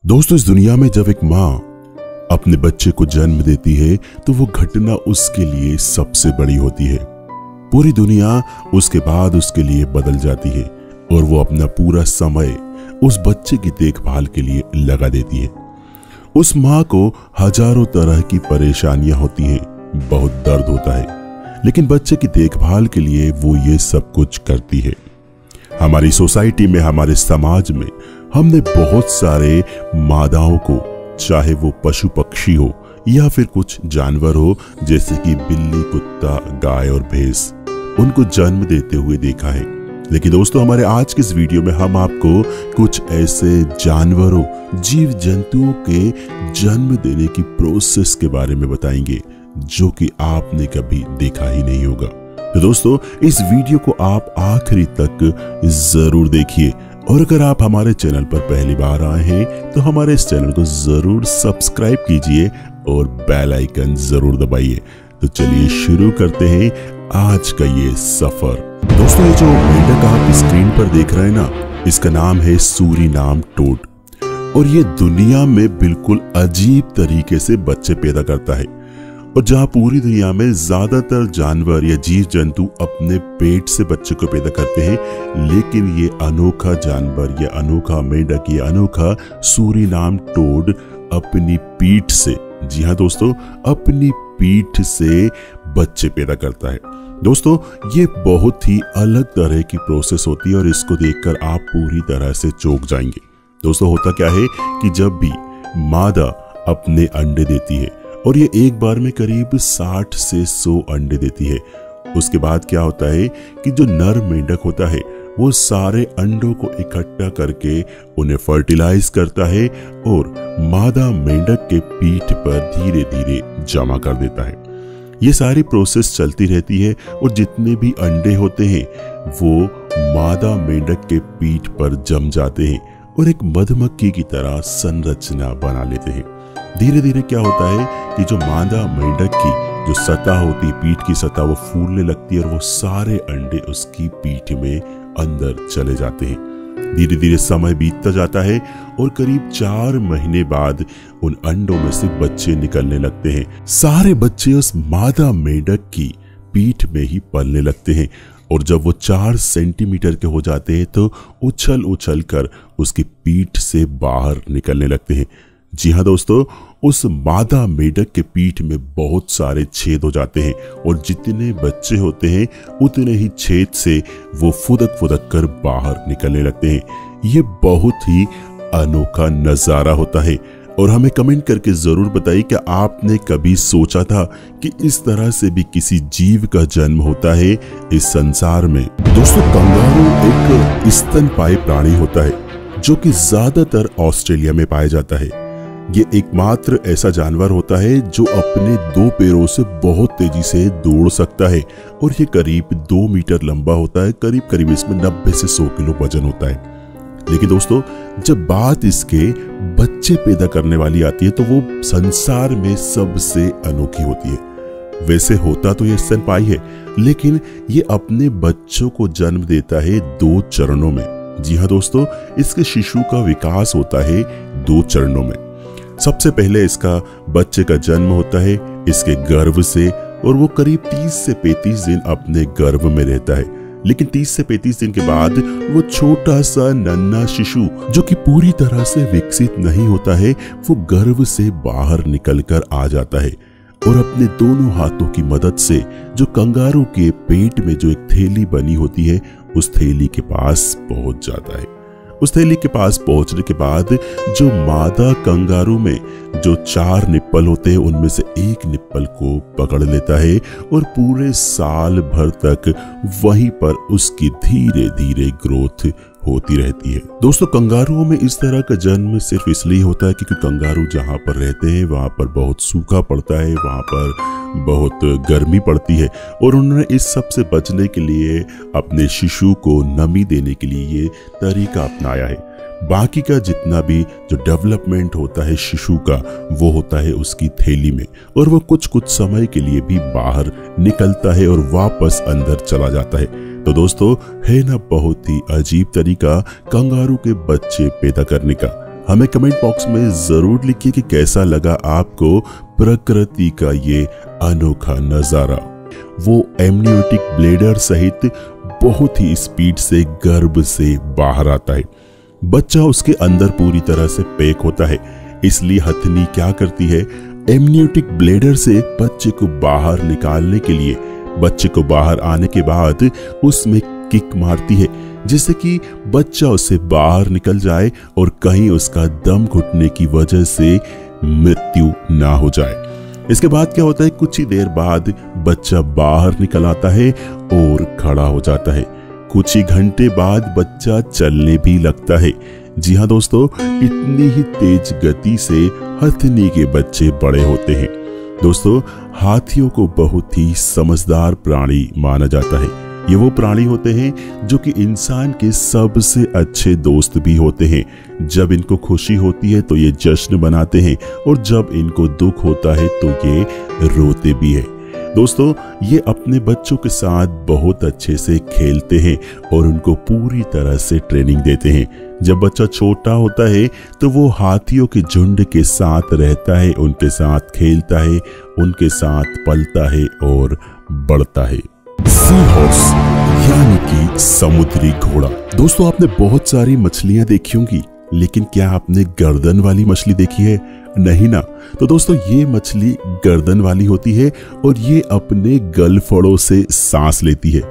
दोस्तों, इस दुनिया में जब एक माँ अपने बच्चे को जन्म देती है तो वो घटना उसके लिए सबसे बड़ी होती है। पूरी दुनिया उसके बाद उसके लिए बदल जाती है और वो अपना पूरा समय उस बच्चे की देखभाल के लिए लगा देती है। उस माँ को हजारों तरह की परेशानियां होती हैं, बहुत दर्द होता है, लेकिन बच्चे की देखभाल के लिए वो ये सब कुछ करती है। हमारी सोसाइटी में, हमारे समाज में हमने बहुत सारे मादाओं को, चाहे वो पशु पक्षी हो या फिर कुछ जानवर हो, जैसे कि बिल्ली, कुत्ता, गाय और भैंस, उनको जन्म देते हुए देखा है। लेकिन दोस्तों, हमारे आज के इस वीडियो में हम आपको कुछ ऐसे जानवरों, जीव जंतुओं के जन्म देने की प्रोसेस के बारे में बताएंगे जो कि आपने कभी देखा ही नहीं होगा। तो दोस्तों, इस वीडियो को आप आखिरी तक जरूर देखिए और अगर आप हमारे चैनल पर पहली बार आए हैं तो हमारे इस चैनल को जरूर सब्सक्राइब कीजिए और बेल आइकन जरूर दबाइए। तो चलिए शुरू करते हैं आज का ये सफर। दोस्तों, ये जो मेंढक आप स्क्रीन पर देख रहे हैं ना, इसका नाम है सूरीनाम टोड और ये दुनिया में बिल्कुल अजीब तरीके से बच्चे पैदा करता है। और जहां पूरी दुनिया में ज्यादातर जानवर या जीव जंतु अपने पेट से बच्चे को पैदा करते हैं, लेकिन ये अनोखा जानवर, ये अनोखा मेंढक, ये अनोखा सूरीनाम टोड अपनी पीठ से, जी हाँ दोस्तों, अपनी पीठ से बच्चे पैदा करता है। दोस्तों, ये बहुत ही अलग तरह की प्रोसेस होती है और इसको देखकर आप पूरी तरह से चौंक जाएंगे। दोस्तों, होता क्या है कि जब भी मादा अपने अंडे देती है और ये एक बार में करीब 60 से 100 अंडे देती है, उसके बाद क्या होता है कि जो नर मेंढक होता है वो सारे अंडों को इकट्ठा करके उन्हें फर्टिलाइज करता है और मादा मेंढक के पीठ पर धीरे धीरे जमा कर देता है। ये सारी प्रोसेस चलती रहती है और जितने भी अंडे होते हैं वो मादा मेंढक के पीठ पर जम जाते हैं और एक मधुमक्खी की तरह संरचना बना लेते हैं। धीरे धीरे क्या होता है कि जो मादा मेंढक की जो सतह होती है, पीठ की सतह, वो फूलने लगती है और वो सारे अंडे उसकी पीठ में अंदर चले जाते हैं। धीरे धीरे समय बीतता जाता है और करीब 4 महीने बाद उन अंडों में से बच्चे निकलने लगते हैं। सारे बच्चे उस मादा मेंढक की पीठ में ही पलने लगते हैं और जब वो 4 सेंटीमीटर के हो जाते हैं तो उछल उछल कर उसकी पीठ से बाहर निकलने लगते हैं। जी हाँ दोस्तों, उस मादा मेंढक के पीठ में बहुत सारे छेद हो जाते हैं और जितने बच्चे होते हैं उतने ही छेद से वो फुदक फुदक कर बाहर निकलने लगते हैं। ये बहुत ही अनोखा नजारा होता है और हमें कमेंट करके जरूर बताइए कि आपने कभी सोचा था कि इस तरह से भी किसी जीव का जन्म होता है इस संसार में। दोस्तों, कंगारू एक स्तनपायी प्राणी होता है जो कि ज्यादातर ऑस्ट्रेलिया में पाया जाता है। ये एकमात्र ऐसा जानवर होता है जो अपने 2 पैरों से बहुत तेजी से दौड़ सकता है और ये करीब 2 मीटर लंबा होता है। करीब करीब इसमें 90 से 100 किलो वजन होता है। लेकिन दोस्तों, जब बात इसके बच्चे पैदा करने वाली आती है तो वो संसार में सबसे अनोखी होती है। वैसे होता तो ये स्तनपायी है, लेकिन ये अपने बच्चों को जन्म देता है 2 चरणों में। जी हाँ दोस्तों, इसके शिशु का विकास होता है 2 चरणों में। सबसे पहले इसका बच्चे का जन्म होता है इसके गर्भ से और वो करीब 30 से 35 दिन अपने गर्भ में रहता है। लेकिन 30 से 35 दिन के बाद वो छोटा सा नन्हा शिशु जो कि पूरी तरह से विकसित नहीं होता है, वो गर्भ से बाहर निकलकर आ जाता है और अपने दोनों हाथों की मदद से जो कंगारू के पेट में जो एक थैली बनी होती है, उस थैली के पास पहुंच जाता है। उस थैली के पास पहुंचने के बाद जो मादा कंगारू में जो 4 निप्पल होते हैं, उनमें से एक निप्पल को पकड़ लेता है और पूरे साल भर तक वहीं पर उसकी धीरे धीरे ग्रोथ होती रहती है। दोस्तों, कंगारुओं में इस तरह का जन्म सिर्फ इसलिए होता है क्योंकि कंगारू जहां पर रहते हैं वहां पर बहुत सूखा पड़ता है, वहां पर बहुत गर्मी पड़ती है और उन्होंने इस सब से बचने के लिए अपने शिशु को नमी देने के लिए ये तरीका अपनाया है। बाकी का जितना भी जो डेवलपमेंट होता है शिशु का, वो होता है उसकी थैली में और वो कुछ कुछ समय के लिए भी बाहर निकलता है और वापस अंदर चला जाता है। तो दोस्तों, है ना बहुत ही अजीब तरीका कंगारू के बच्चे पैदा करने का। हमें कमेंट बॉक्स में जरूर लिखिए कि कैसा लगा आपको प्रकृति का ये अनोखा नजारा। वो एमनियोटिक ब्लेडर सहित बहुत ही स्पीड से गर्भ से बाहर आता है। बच्चा उसके अंदर पूरी तरह से पैक होता है, इसलिए हथनी क्या करती है, एमनियोटिक ब्लेडर से बच्चे को बाहर निकालने के लिए बच्चे को बाहर आने के बाद उसमें किक मारती है, जिससे कि बच्चा उससे बाहर निकल जाए और कहीं उसका दम घुटने की वजह से मृत्यु ना हो जाए। इसके बाद क्या होता है, कुछ ही देर बाद बच्चा बाहर निकल आता है और खड़ा हो जाता है। कुछ ही घंटे बाद बच्चा चलने भी लगता है। जी हाँ दोस्तों, इतनी ही तेज गति से हथनी के बच्चे बड़े होते हैं। दोस्तों, हाथियों को बहुत ही समझदार प्राणी माना जाता है। ये वो प्राणी होते हैं जो कि इंसान के सबसे अच्छे दोस्त भी होते हैं। जब इनको खुशी होती है तो ये जश्न मनाते हैं और जब इनको दुख होता है तो ये रोते भी हैं। दोस्तों, ये अपने बच्चों के साथ बहुत अच्छे से खेलते हैं और उनको पूरी तरह से ट्रेनिंग देते हैं। जब बच्चा छोटा होता है तो वो हाथियों के झुंड के साथ रहता है, उनके साथ खेलता है, उनके साथ पलता है और बढ़ता है। सी हॉर्स यानी कि समुद्री घोड़ा। दोस्तों, आपने बहुत सारी मछलियां देखी होंगी, लेकिन क्या आपने गर्दन वाली मछली देखी है? नहीं ना। तो दोस्तों, ये मछली गर्दन वाली होती है और ये अपने गलफड़ों से सांस लेती है।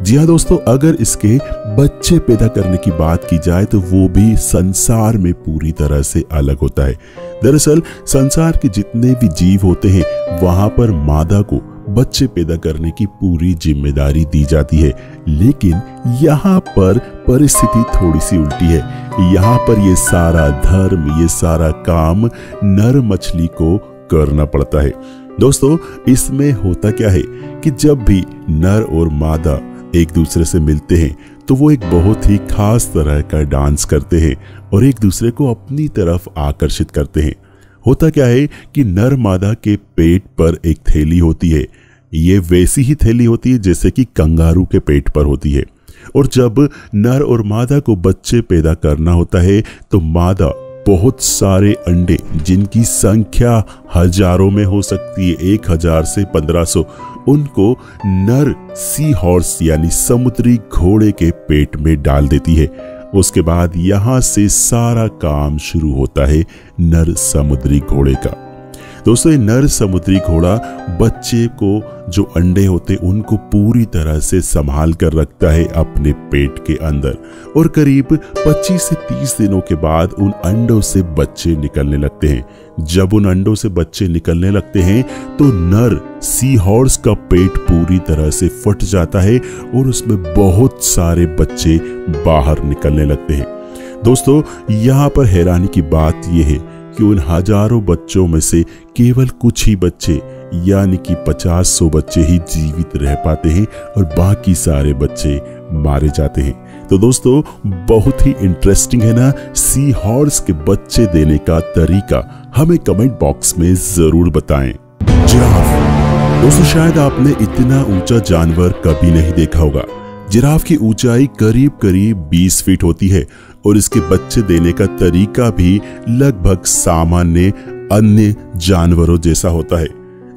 जी हाँ दोस्तों, अगर इसके बच्चे पैदा करने की बात की जाए तो वो भी संसार में पूरी तरह से अलग होता है। दरअसल संसार के जितने भी जीव होते हैं वहां पर मादा को बच्चे पैदा करने की पूरी जिम्मेदारी दी जाती है, लेकिन यहाँ पर परिस्थिति थोड़ी सी उल्टी है। यहाँ पर ये सारा धर्म, ये सारा काम नर मछली को करना पड़ता है। दोस्तों, इसमें होता क्या है कि जब भी नर और मादा एक दूसरे से मिलते हैं तो वो एक बहुत ही खास तरह का डांस करते हैं और एक दूसरे को अपनी तरफ आकर्षित करते हैं। होता क्या है कि नर मादा के पेट पर एक थैली होती है। ये वैसी ही थैली होती है जैसे कि कंगारू के पेट पर होती है। और जब नर और मादा को बच्चे पैदा करना होता है तो मादा बहुत सारे अंडे, जिनकी संख्या हजारों में हो सकती है, 1000 से 1500, उनको नर सी हॉर्स यानी समुद्री घोड़े के पेट में डाल देती है। उसके बाद यहाँ से सारा काम शुरू होता है नर समुद्री घोड़े का। दोस्तों, ये नर समुद्री घोड़ा बच्चे को जो अंडे होते उनको पूरी तरह से संभाल कर रखता है अपने पेट के अंदर और करीब 25 से 30 दिनों के बाद उन अंडों से बच्चे निकलने लगते हैं। जब उन अंडों से बच्चे निकलने लगते हैं तो नर सी हॉर्स का पेट पूरी तरह से फट जाता है और उसमें बहुत सारे बच्चे बाहर निकलने लगते हैं। दोस्तों, यहाँ पर हैरानी की बात यह है कि उन हजारों बच्चों में से केवल कुछ ही बच्चे यानी कि 50-100 बच्चे ही जीवित रह पाते हैं और बाकी सारे बच्चे मारे जाते हैं। तो दोस्तों, बहुत ही इंटरेस्टिंग है ना सी हॉर्स के बच्चे देने का तरीका? हमें कमेंट बॉक्स में जरूर बताएं। जिराफ। दोस्तों, शायद आपने इतना ऊंचा जानवर कभी नहीं देखा होगा। जिराफ की ऊंचाई करीब करीब 20 फीट होती है और इसके बच्चे देने का तरीका भी लगभग सामान्य अन्य जानवरों जैसा होता है।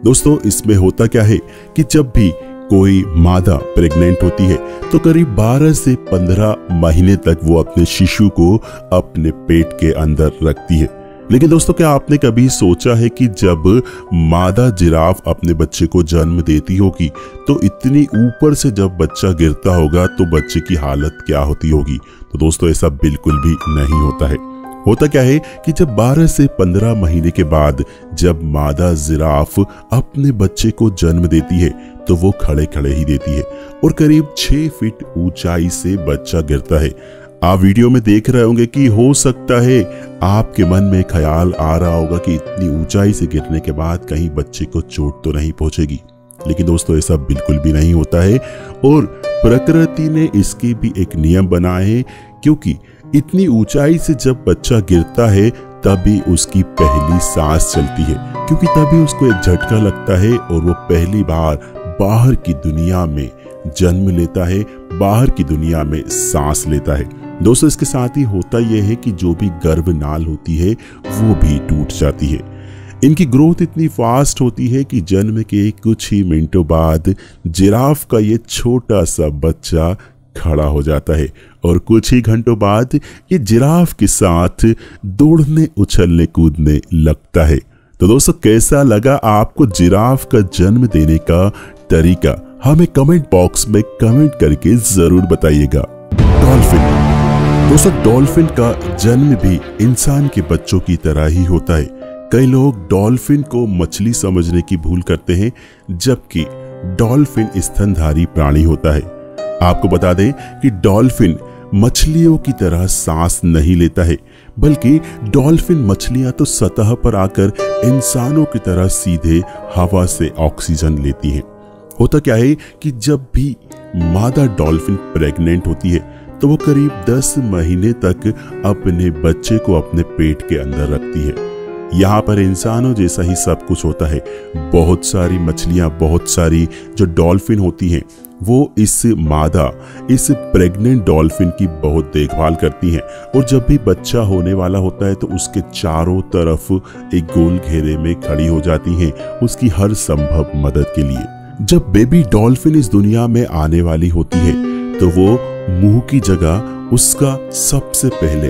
दोस्तों, इसमें होता क्या है कि जब भी कोई मादा प्रेग्नेंट होती है तो करीब 12 से 15 महीने तक वो अपने शिशु को अपने पेट के अंदर रखती है। लेकिन दोस्तों, क्या आपने कभी सोचा है कि जब मादा जिराफ अपने बच्चे को जन्म देती होगी तो इतनी ऊपर से जब बच्चा गिरता होगा तो बच्चे की हालत क्या होती होगी? तो दोस्तों, ऐसा बिल्कुल भी नहीं होता है। होता क्या है कि जब 12 से 15 महीने के बाद जब मादा जिराफ अपने बच्चे को जन्म देती है तो वो खड़े खड़े ही देती है और करीब 6 फीट ऊंचाई से बच्चा गिरता है। आप वीडियो में देख रहे होंगे कि हो सकता है आपके मन में ख्याल आ रहा होगा कि इतनी ऊंचाई से गिरने के बाद कहीं बच्चे को चोट तो नहीं पहुंचेगी, लेकिन दोस्तों ऐसा बिल्कुल भी नहीं होता है और प्रकृति ने इसके भी एक नियम बनाए हैं, क्योंकि इतनी ऊंचाई से जब बच्चा गिरता है तभी उसकी पहली सांस चलती है, क्योंकि तभी उसको एक झटका लगता है और वो पहली बार बाहर की दुनिया में जन्म लेता है, बाहर की दुनिया में सांस लेता है। दोस्तों इसके साथ ही होता यह है कि जो भी गर्भनाल होती है वो भी टूट जाती है। इनकी ग्रोथ इतनी फास्ट होती है कि जन्म के कुछ ही मिनटों बाद जिराफ का ये छोटा सा बच्चा खड़ा हो जाता है और कुछ ही घंटों बाद ये जिराफ के साथ दौड़ने उछलने कूदने लगता है। तो दोस्तों कैसा लगा आपको जिराफ का जन्म देने का तरीका? हमें कमेंट बॉक्स में कमेंट करके जरूर बताइएगा। डॉल्फिन, दोस्तों डॉल्फिन का जन्म भी इंसान के बच्चों की तरह ही होता है। कई लोग डॉल्फिन को मछली समझने की भूल करते हैं, जबकि डॉल्फिन स्तनधारी प्राणी होता है। आपको बता दें कि डॉल्फिन मछलियों की तरह सांस नहीं लेता है, बल्कि डॉल्फिन मछलियां तो सतह पर आकर इंसानों की तरह सीधे हवा से ऑक्सीजन लेती हैं। होता क्या है कि जब भी मादा डॉल्फिन प्रेग्नेंट होती है तो वो करीब 10 महीने तक अपने बच्चे को अपने पेट के अंदर रखती है। यहाँ पर इंसानों जैसा ही सब कुछ होता है। बहुत सारी मछलियां, बहुत सारी जो डॉल्फिन होती हैं वो इस प्रेग्नेंट डॉल्फिन की बहुत देखभाल करती हैं और जब भी बच्चा होने वाला होता है तो उसके चारों तरफ एक गोल घेरे में खड़ी हो जाती हैं उसकी हर संभव मदद के लिए। जब बेबी डॉल्फिन इस दुनिया में आने वाली होती है तो वो मुंह की जगह उसका सबसे पहले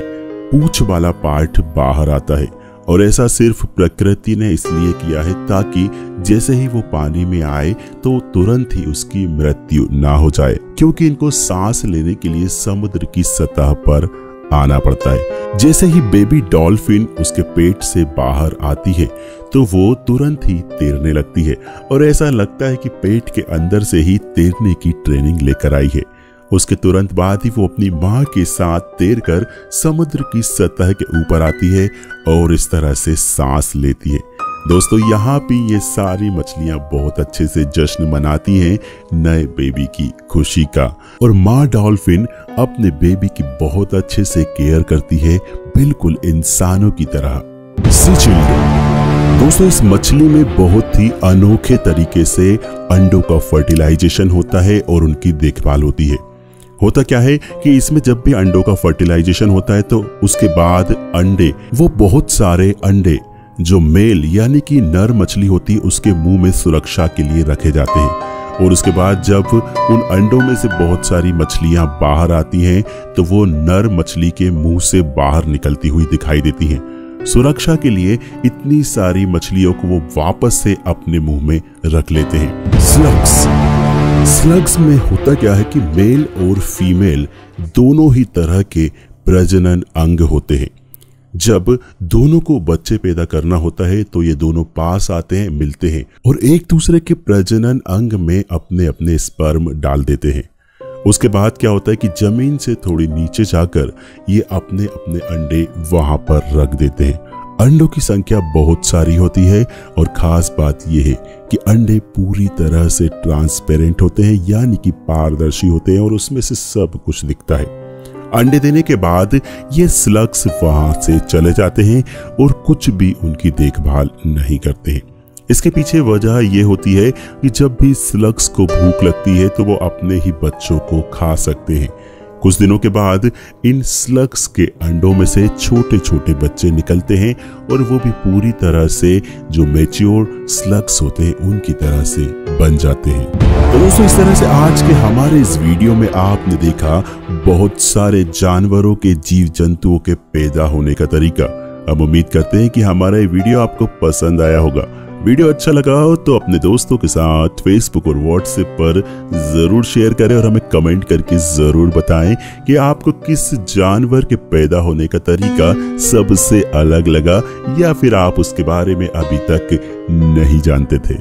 पूंछ वाला पार्ट बाहर आता है और ऐसा सिर्फ प्रकृति ने इसलिए किया है ताकि जैसे ही वो पानी में आए तो तुरंत ही उसकी मृत्यु ना हो जाए, क्योंकि इनको सांस लेने के लिए समुद्र की सतह पर आना पड़ता है। जैसे ही बेबी डॉल्फिन उसके पेट से बाहर आती है तो वो तुरंत ही तैरने लगती है और ऐसा लगता है कि पेट के अंदर से ही तैरने की ट्रेनिंग लेकर आई है। उसके तुरंत बाद ही वो अपनी मां के साथ तैरकर समुद्र की सतह के ऊपर आती है और इस तरह से सांस लेती है। दोस्तों यहाँ पे ये सारी मछलियां बहुत अच्छे से जश्न मनाती हैं नए बेबी की खुशी का, और माँ डॉल्फिन अपने बेबी की बहुत अच्छे से केयर करती है, बिल्कुल इंसानों की तरह। सी चिल्ड्रन, दोस्तों इस मछली में बहुत ही अनोखे तरीके से अंडों का फर्टिलाइजेशन होता है और उनकी देखभाल होती है। होता क्या है कि इसमें जब भी अंडों का फर्टिलाइजेशन होता है तो उसके बाद अंडे, वो बहुत सारे अंडे जो मेल यानी कि नर मछली होती है उसके मुंह में सुरक्षा के लिए रखे जाते हैं, और उसके बाद जब उन अंडों में से बहुत सारी मछलियां बाहर आती हैं तो वो नर मछली के मुंह से बाहर निकलती हुई दिखाई देती हैं। सुरक्षा के लिए इतनी सारी मछलियों को वो वापस से अपने मुंह में रख लेते हैं। स्लग्स में होता क्या है कि मेल और फीमेल दोनों ही तरह के प्रजनन अंग होते हैं। जब दोनों को बच्चे पैदा करना होता है तो ये दोनों पास आते हैं, मिलते हैं और एक दूसरे के प्रजनन अंग में अपने अपने स्पर्म डाल देते हैं। उसके बाद क्या होता है कि जमीन से थोड़ी नीचे जाकर ये अपने अपने अंडे वहां पर रख देते हैं। अंडों की संख्या बहुत सारी होती है और खास बात यह है कि अंडे पूरी तरह से ट्रांसपेरेंट होते हैं, यानी कि पारदर्शी होते हैं और उसमें से सब कुछ दिखता है। अंडे देने के बाद ये स्लग्स वहां से चले जाते हैं और कुछ भी उनकी देखभाल नहीं करते हैं। इसके पीछे वजह यह होती है कि जब भी स्लग्स को भूख लगती है तो वो अपने ही बच्चों को खा सकते हैं। कुछ दिनों के बाद इन स्लग्स के अंडों में से छोटे छोटे बच्चे निकलते हैं और वो भी पूरी तरह से जो मैच्योर स्लग्स होते हैं उनकी तरह से बन जाते हैं। तो दोस्तों इस तरह से आज के हमारे इस वीडियो में आपने देखा बहुत सारे जानवरों के, जीव जंतुओं के पैदा होने का तरीका। हम उम्मीद करते हैं कि हमारा ये वीडियो आपको पसंद आया होगा। वीडियो अच्छा लगा हो तो अपने दोस्तों के साथ फेसबुक और व्हाट्सएप पर जरूर शेयर करें और हमें कमेंट करके जरूर बताएं कि आपको किस जानवर के पैदा होने का तरीका सबसे अलग लगा या फिर आप उसके बारे में अभी तक नहीं जानते थे।